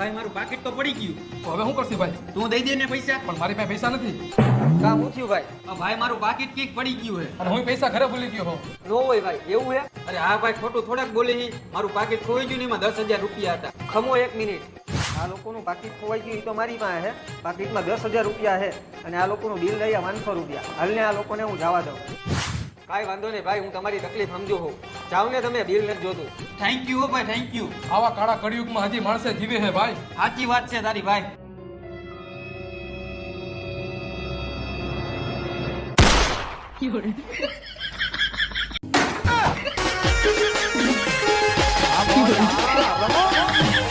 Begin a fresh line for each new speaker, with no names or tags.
ભાઈ મારું પાકીટ તો પડી ગયું.
તો હવે શું કરશી ભાઈ?
તું દઈ દે ને પૈસા.
પણ મારી પાસે પૈસા નથી.
કામ હું થયું ભાઈ?
ભાઈ મારું પાકીટ કઈક પડી ગયું હે.
અને હું પૈસા ઘરે ભૂલી ગયો હોઉં.
નો હોય ભાઈ, એવું હે?
અરે હા ભાઈ, ખોટું થોડાક બોલી હી. મારું પાકીટ ખોઈ ગયું ને એમાં 10,000 રૂપિયા હતા.
ખમો 1 મિનિટ. આ લોકોનું પાકીટ ખોવાઈ ગયું એ તો મારી પાસે હે. પાકીટમાં 10,000 રૂપિયા હે અને આ લોકોનું બિલ રહ્યા 500 રૂપિયા. હાલને આ લોકોને હું જવા દઉં. કાંઈ વાંધો નહીં ભાઈ, હું તમારી તકલીફ સમજુ હોઉં. જાઓ ને તમે, બિલ નથી જોતું.
થેન્ક યુ હો ભાઈ, થેન્ક યુ.
આવા કાળા કળિયુગમાં હજી માણસે જીવે છે ભાઈ.
સાચી વાત છે તારી ભાઈ.
આ